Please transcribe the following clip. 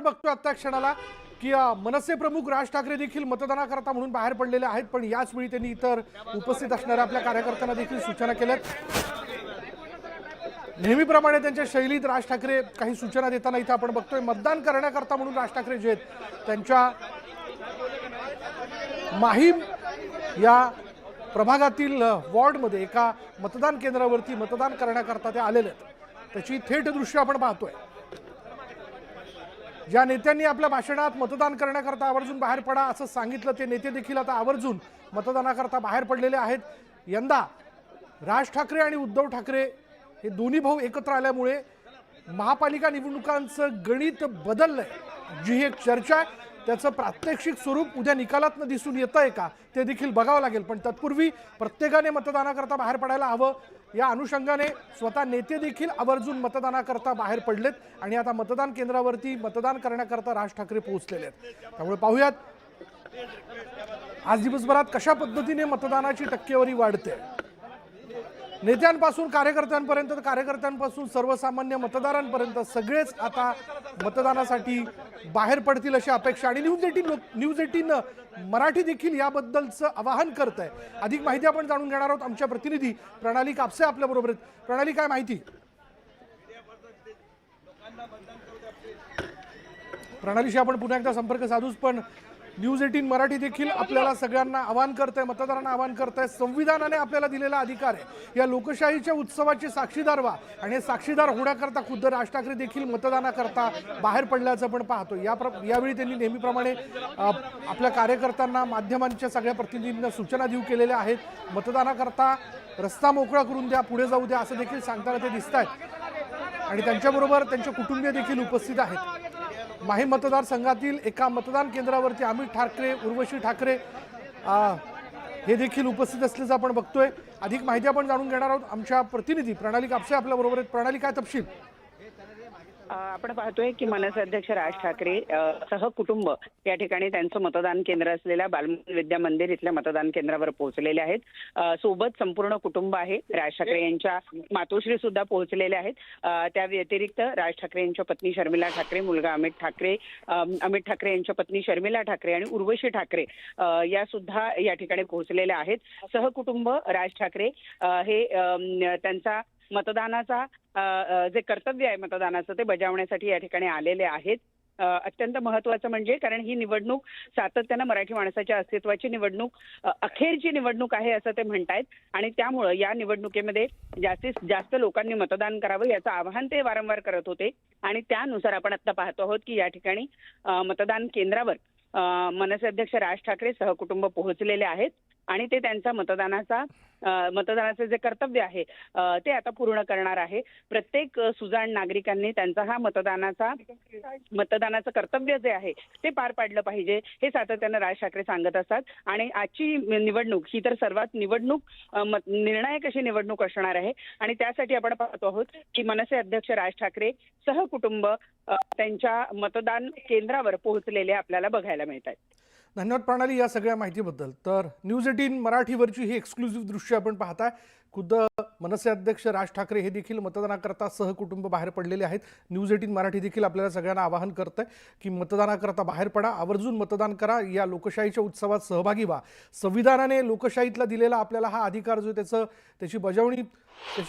बघतोय आता क्षणाला की मनसे प्रमुख राज ठाकरे देखील मतदानाकरता म्हणून बाहेर पडलेले आहेत, पण याच वेळी त्यांनी इतर उपस्थित असणाऱ्या आपल्या कार्यकर्त्यांना देखील सूचना केल्यात। नेहमीप्रमाणे त्यांच्या शैलीत राज ठाकरे काही सूचना देताना इथे आपण बघतोय मतदान करण्याकरता म्हणून राज ठाकरे जे आहेत त्यांच्या माहीम या प्रभागातील वॉर्डमध्ये एका मतदान केंद्रावरती मतदान करण्याकरता ते आलेले आहेत। त्याची थेट दृश्य आपण पाहतोय। ज्या नेत्यांनी आपल्या भाषणात मतदान करण्याकरता आवर्जून बाहेर पडा असं सांगितलं, ते नेते देखील आता आवर्जून मतदानाकरता बाहेर पडलेले आहेत। यंदा राज ठाकरे आणि उद्धव ठाकरे हे दोन्ही भाऊ एकत्र आल्यामुळे महापालिका निवडणुकांचं गणित बदललंय। जी एक चर्चा आहे त्याचं प्रात्यक्षिक स्वरूप उद्या निकालातनं दिसून येतंय का ते देखील बघावं लागेल, पण तत्पूर्वी प्रत्येकाने मतदानाकरता बाहेर पडायला हवं या अनुषंगाने स्वतः नेते देखील आवर्जून मतदानाकरता बाहेर पडलेत आणि आता मतदान केंद्रावरती मतदान करण्याकरता राज ठाकरे पोहोचलेले आहेत। त्यामुळे पाहूयात आज दिवसभरात कशा पद्धतीने मतदानाची टक्केवारी वाढते। नेत्यांपासून कार्यकर्त्यांपर्यंत, कार्यकर्त्यांपासून सर्वसामान्य मतदारांपर्यंत सगळेच आता मतदानासाठी बाहेर पडतील अशी अपेक्षा आणि न्यूज 18 मराठी देखील याबद्दलचं आवाहन करत आहे। अधिक माहिती आपण जाणून घेणार आहोत। आमच्या प्रतिनिधी प्रणाली कापसे आपल्या बरोबर आहेत। प्रणाली, काय माहिती? प्रणालीशी आपण पुन्हा एकदा संपर्क साधूच, पण न्यूज 18 मराठी देखील आपल्याला सगळ्यांना आवाहन करत आहे, मतदारांना आवाहन करत आहे। संविधानाने आपल्याला दिलेला अधिकार आहे, या लोकशाहीच्या उत्सवाचे साक्षीदार व्हा आणि साक्षीदार होण्याकरता खुद्द राज ठाकरे देखील मतदानाकरता बाहेर पडल्याचं आपण पाहतो। यावेळी त्यांनी नेहमीप्रमाणे आपल्या कार्यकर्त्यांना, माध्यमांच्या सगळ्या प्रतिनिधींना सूचना देऊ केलेल्या आहेत। मतदानाकरता रस्ता मोकळा करून द्या, पुढे जाऊ द्या असं देखील सांगताना ते दिसत आहेत आणि त्यांच्याबरोबर त्यांचे कुटुंबीय देखील उपस्थित आहेत। माहीम मतदारसंघातील एका मतदान केंद्रावरती अमित ठाकरे, उर्वशी ठाकरे हे देखील उपस्थित असल्याचं आपण बघतोय। अधिक माहिती आपण जाणून घेणार आहोत। आमच्या प्रतिनिधी प्रणाली कापसे आपल्या बरोबर आहेत। प्रणाली, काय तपशील? आपण पाहतोय की मनसे अध्यक्ष राज ठाकरे सहकुटुंब या ठिकाणी त्यांचं मतदान केंद्र असलेल्या बालमन विद्या मंदिर इथल्या मतदान केंद्रावर पोहोचलेले आहेत। सोबत संपूर्ण कुटुंब आहे। राज ठाकरे यांच्या मातोश्री सुद्धा पोहोचलेल्या आहेत। त्या व्यतिरिक्त राज ठाकरे यांच्या पत्नी शर्मिला ठाकरे, मुलगा अमित ठाकरे यांच्या पत्नी शर्मिला ठाकरे आणि उर्वशी ठाकरे या सुद्धा या ठिकाणी पोहोचलेल्या आहेत। सहकुटुंब राज ठाकरे हे त्यांचा मतदानाचा जे कर्तव्य आहे मतदानाचं ते बजावण्यासाठी या ठिकाणी आलेले आहेत। अत्यंत महत्त्वाचं म्हणजे कारण ही निवडणूक सातत्यानं मराठी माणसाच्या अस्तित्वाची निवडणूक, अखेरची निवडणूक आहे असं ते म्हणतायत आणि त्यामुळं या निवडणुकीमध्ये जास्तीत जास्त लोकांनी मतदान करावं याचं आवाहन ते वारंवार करत होते आणि त्यानुसार आपण आता पाहतो आहोत की या ठिकाणी मतदान केंद्रावर मनसे अध्यक्ष राज ठाकरे सहकुटुंब पोहोचलेले आहेत आणि ते त्यांचा मतदानाचं जे कर्तव्य आहे ते आता पूर्ण करणार आहे। प्रत्येक सुजाण नागरिकांनी त्यांचा हा मतदानाचं कर्तव्य जे आहे ते पार पाडलं पाहिजे हे सातत्यानं राज ठाकरे सांगत असतात आणि आजची निवडणूक ही तर सर्वात निर्णायक अशी निवडणूक असणार आहे आणि त्यासाठी आपण पाहतो आहोत की मनसे अध्यक्ष राज ठाकरे सहकुटुंब त्यांच्या मतदान केंद्रावर पोहोचलेले आपल्याला बघायला मिळत आहेत। धन्यवाद प्रणाली या सगळ्या माहितीबद्दल। तर न्यूज 18 मराठीवरची ही एक्सक्लुझिव्ह दृश्य आपण पाहताय। खुद्द मनसे अध्यक्ष राज ठाकरे हे देखील मतदानाकरता सहकुटुंब बाहेर पडलेले आहेत। न्यूज 18 मराठी देखील आपल्याला सगळ्यांना आवाहन करत आहे की मतदानाकरता बाहेर पडा, आवर्जून मतदान करा, या लोकशाहीच्या उत्सवात सहभागी व्हा। संविधानाने लोकशाहीतला दिलेला आपल्याला हा अधिकार जो त्याची बजावणी